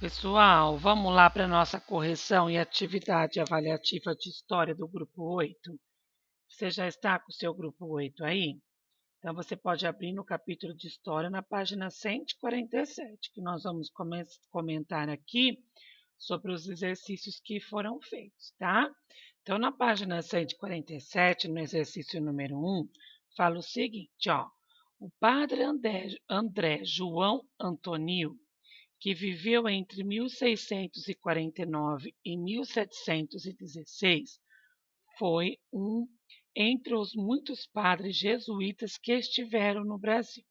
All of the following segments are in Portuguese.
Pessoal, vamos lá para a nossa correção e atividade avaliativa de história do grupo 8. Você já está com o seu grupo 8 aí? Então você pode abrir no capítulo de história na página 147, que nós vamos comentar aqui sobre os exercícios que foram feitos, tá? Então na página 147, no exercício número 1, fala o seguinte, ó: o padre André João Antonio, que viveu entre 1649 e 1716, foi entre os muitos padres jesuítas que estiveram no Brasil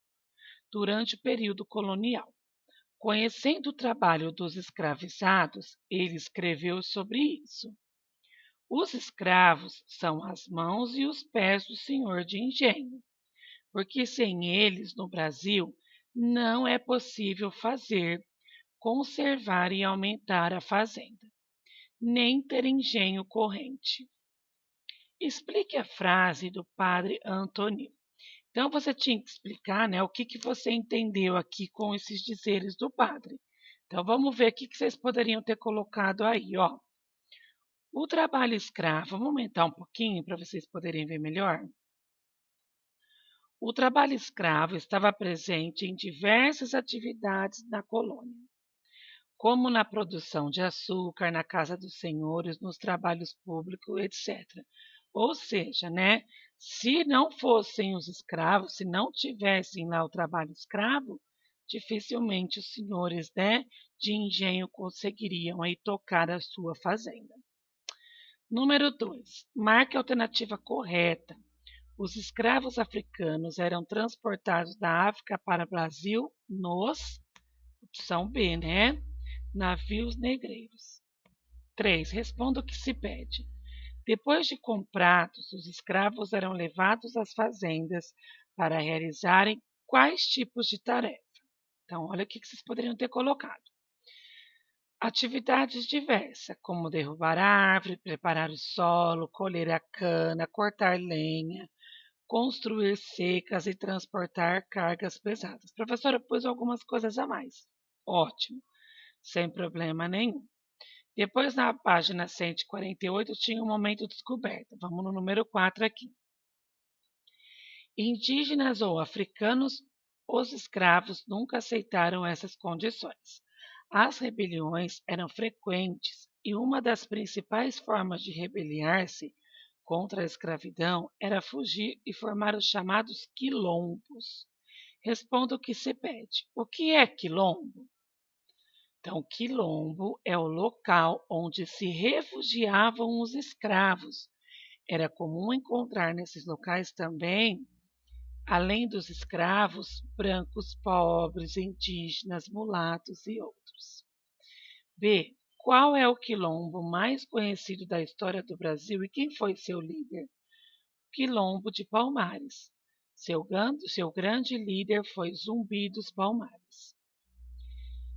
durante o período colonial. Conhecendo o trabalho dos escravizados, ele escreveu sobre isso. Os escravos são as mãos e os pés do senhor de engenho, porque sem eles no Brasil não é possível fazer, conservar e aumentar a fazenda, nem ter engenho corrente. Explique a frase do padre Antônio. Então você tinha que explicar, né, o que você entendeu aqui com esses dizeres do padre. Então vamos ver o que vocês poderiam ter colocado aí, ó. O trabalho escravo, vamos aumentar um pouquinho para vocês poderem ver melhor. O trabalho escravo estava presente em diversas atividades na colônia, como na produção de açúcar, na casa dos senhores, nos trabalhos públicos, etc. Ou seja, né, se não fossem os escravos, se não tivessem lá o trabalho escravo, dificilmente os senhores, né, de engenho conseguiriam aí tocar a sua fazenda. Número 2. Marque a alternativa correta. Os escravos africanos eram transportados da África para o Brasil nos, opção B, né? Navios negreiros. 3. Responda o que se pede. Depois de comprados, os escravos eram levados às fazendas para realizarem quais tipos de tarefa? Então, olha o que vocês poderiam ter colocado. Atividades diversas, como derrubar árvore, preparar o solo, colher a cana, cortar lenha, construir secas e transportar cargas pesadas. Professora, pus algumas coisas a mais. Ótimo, sem problema nenhum. Depois, na página 148, tinha um momento descoberta. Vamos no número 4 aqui. Indígenas ou africanos, os escravos nunca aceitaram essas condições. As rebeliões eram frequentes e uma das principais formas de rebeliar-se contra a escravidão era fugir e formar os chamados quilombos. Responda o que se pede. O que é quilombo? Então, quilombo é o local onde se refugiavam os escravos. Era comum encontrar nesses locais também, além dos escravos, brancos pobres, indígenas, mulatos e outros. B. Qual é o quilombo mais conhecido da história do Brasil e quem foi seu líder? Quilombo de Palmares. Seu grande líder foi Zumbi dos Palmares.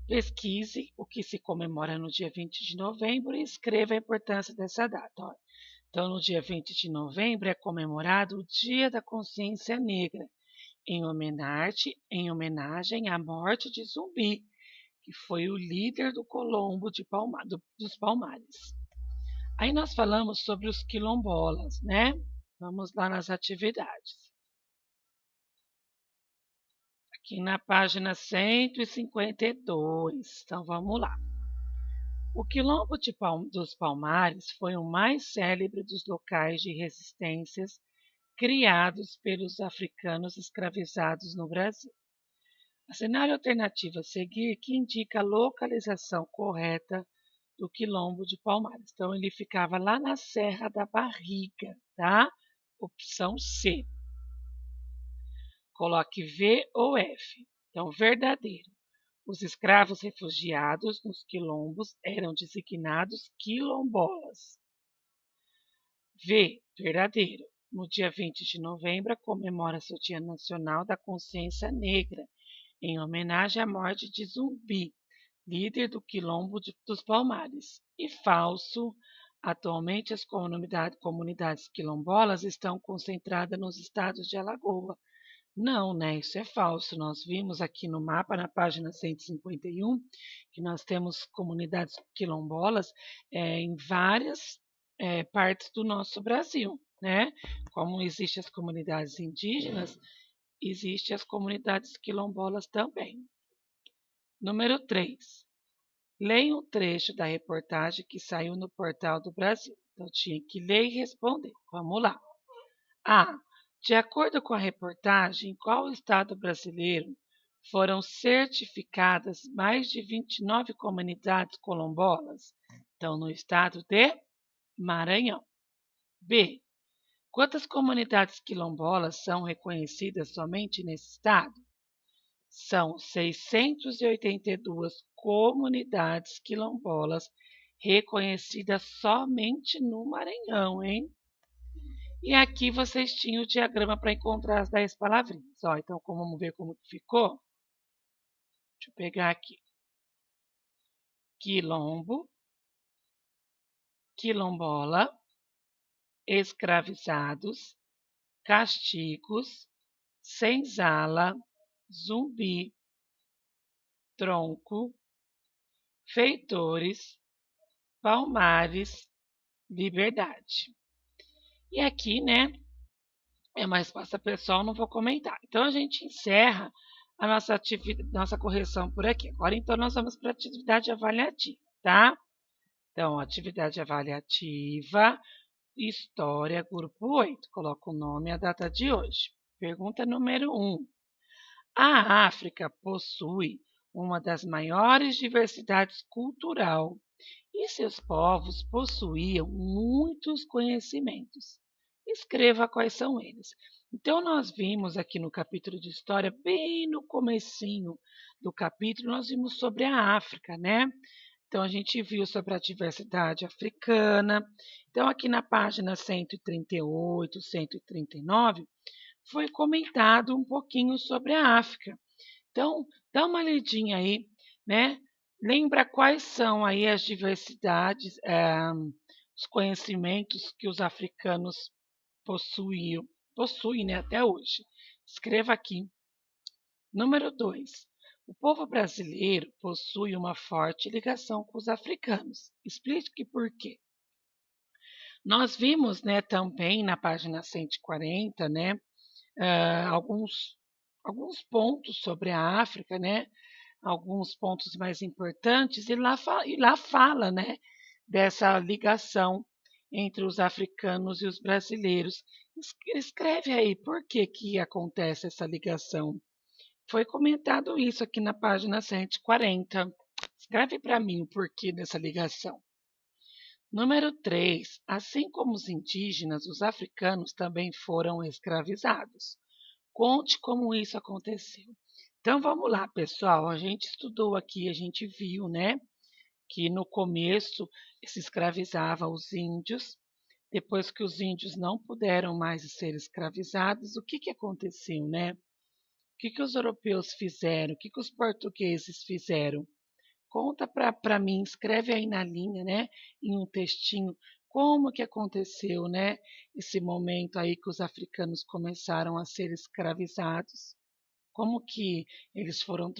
Pesquise o que se comemora no dia 20 de novembro e escreva a importância dessa data. Então, no dia 20 de novembro é comemorado o Dia da Consciência Negra, em homenagem à morte de Zumbi, que foi o líder do Colombo dos Palmares. Aí nós falamos sobre os quilombolas, né? Vamos lá nas atividades. Aqui na página 152. Então vamos lá. O Quilombo dos Palmares foi o mais célebre dos locais de resistências criados pelos africanos escravizados no Brasil. A cenário alternativo a seguir que indica a localização correta do Quilombo de Palmares. Então ele ficava lá na Serra da Barriga, tá? Opção C. Coloque V ou F. Então, verdadeiro. Os escravos refugiados nos quilombos eram designados quilombolas. V. Verdadeiro. No dia 20 de novembro, comemora-se o Dia Nacional da Consciência Negra, em homenagem à morte de Zumbi, líder do Quilombo dos Palmares. E falso. Atualmente, as comunidades quilombolas estão concentradas nos estados de Alagoas, Não, né? Isso é falso. Nós vimos aqui no mapa, na página 151, que nós temos comunidades quilombolas em várias partes do nosso Brasil, né? Como existem as comunidades indígenas, existem as comunidades quilombolas também. Número 3. Leia um trecho da reportagem que saiu no Portal do Brasil. Então, tinha que ler e responder. Vamos lá. A. De acordo com a reportagem, em qual estado brasileiro foram certificadas mais de 29 comunidades quilombolas? Então, no estado de Maranhão. B. Quantas comunidades quilombolas são reconhecidas somente nesse estado? São 682 comunidades quilombolas reconhecidas somente no Maranhão, hein? E aqui vocês tinham o diagrama para encontrar as 10 palavrinhas. Ó, então, vamos ver como ficou? Deixa eu pegar aqui. Quilombo, quilombola, escravizados, castigos, senzala, zumbi, tronco, feitores, palmares, liberdade. E aqui, né, é mais fácil pessoal, não vou comentar. Então, a gente encerra a nossa correção por aqui. Agora, então, nós vamos para a atividade avaliativa, tá? Então, atividade avaliativa, história, grupo 8. Coloca o nome e a data de hoje. Pergunta número 1. A África possui uma das maiores diversidades cultural e seus povos possuíam muitos conhecimentos. Escreva quais são eles. Então, nós vimos aqui no capítulo de história, bem no comecinho do capítulo, nós vimos sobre a África, né? Então, a gente viu sobre a diversidade africana. Então, aqui na página 138, 139, foi comentado um pouquinho sobre a África. Então, dá uma lidinha aí, né? Lembra quais são aí as diversidades, os conhecimentos que os africanos possuem, né, até hoje. Escreva aqui. Número 2. O povo brasileiro possui uma forte ligação com os africanos. Explique por quê. Nós vimos, né, também na página 140, né, alguns pontos sobre a África, né, alguns pontos mais importantes, e lá fala, né, dessa ligação entre os africanos e os brasileiros. Escreve aí por que acontece essa ligação. Foi comentado isso aqui na página 140. Escreve para mim o porquê dessa ligação. Número 3. Assim como os indígenas, os africanos também foram escravizados. Conte como isso aconteceu. Então vamos lá, pessoal. A gente estudou aqui, a gente viu, né, que no começo se escravizava os índios. Depois que os índios não puderam mais ser escravizados, o que aconteceu, né? O que os europeus fizeram? O que os portugueses fizeram? Conta para mim, escreve aí na linha, né, em um textinho, como que aconteceu, né, esse momento aí que os africanos começaram a ser escravizados. Como que eles foram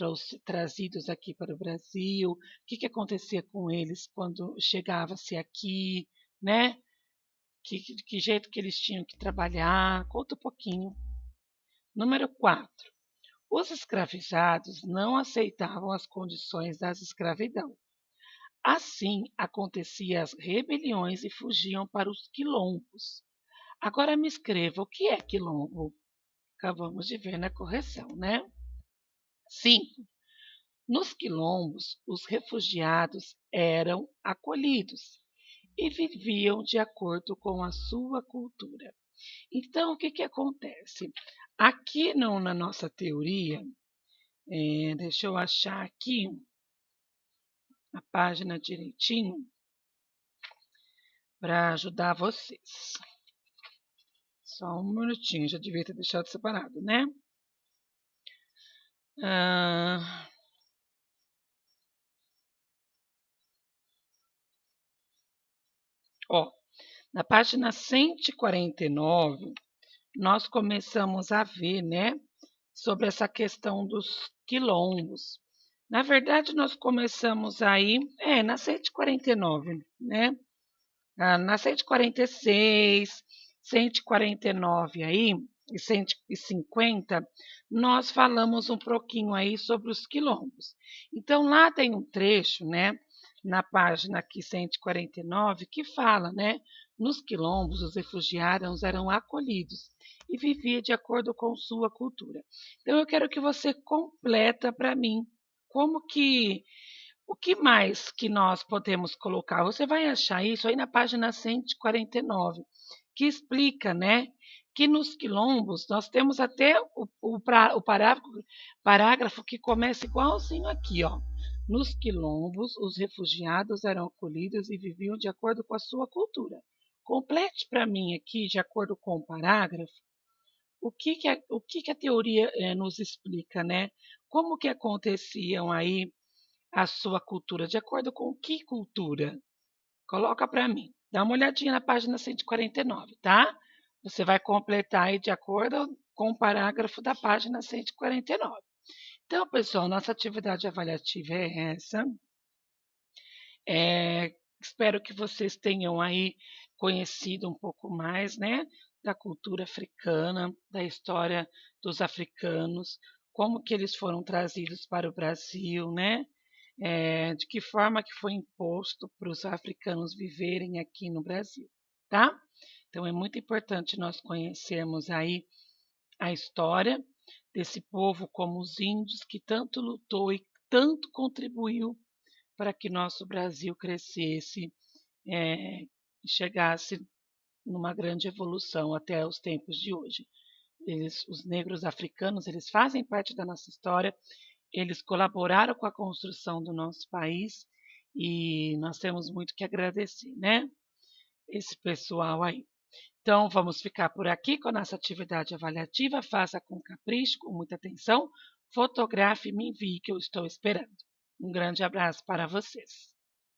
trazidos aqui para o Brasil? O que acontecia com eles quando chegava-se aqui, né? Que jeito que eles tinham que trabalhar? Conta um pouquinho. Número 4. Os escravizados não aceitavam as condições da escravidão. Assim, aconteciam as rebeliões e fugiam para os quilombos. Agora me escreva, o que é quilombo? Acabamos de ver na correção, né? 5. Nos quilombos, os refugiados eram acolhidos e viviam de acordo com a sua cultura. Então, o que acontece? Aqui na nossa teoria, deixa eu achar aqui a página direitinho para ajudar vocês. Só um minutinho, já devia ter deixado separado, né? Ó, na página 149, nós começamos a ver, né, sobre essa questão dos quilombos. Na verdade, nós começamos aí, na 149, né? Na 146, 149 aí, e 150, nós falamos um pouquinho aí sobre os quilombos. Então, lá tem um trecho, né, na página aqui 149, que fala, né, nos quilombos os refugiados eram acolhidos e viviam de acordo com sua cultura. Então, eu quero que você completa para mim como que o que mais que nós podemos colocar? Você vai achar isso aí na página 149, que explica, né, que nos quilombos nós temos até o parágrafo que começa igualzinho aqui, ó. Nos quilombos, os refugiados eram acolhidos e viviam de acordo com a sua cultura. Complete para mim aqui, de acordo com o parágrafo, o que a teoria nos explica, né? Como que aconteciam aí a sua cultura, de acordo com que cultura? Coloca para mim. Dá uma olhadinha na página 149, tá? Você vai completar aí de acordo com o parágrafo da página 149. Então, pessoal, nossa atividade avaliativa é essa. Espero que vocês tenham aí conhecido um pouco mais, né, da cultura africana, da história dos africanos, como que eles foram trazidos para o Brasil, né? De que forma que foi imposto para os africanos viverem aqui no Brasil, tá? Então é muito importante nós conhecermos aí a história desse povo como os índios que tanto lutou e tanto contribuiu para que nosso Brasil crescesse e chegasse numa grande evolução até os tempos de hoje. Os negros africanos, eles fazem parte da nossa história, eles colaboraram com a construção do nosso país e nós temos muito que agradecer, né? Esse pessoal aí. Então, vamos ficar por aqui com a nossa atividade avaliativa. Faça com capricho, com muita atenção. Fotografe e me envie que eu estou esperando. Um grande abraço para vocês.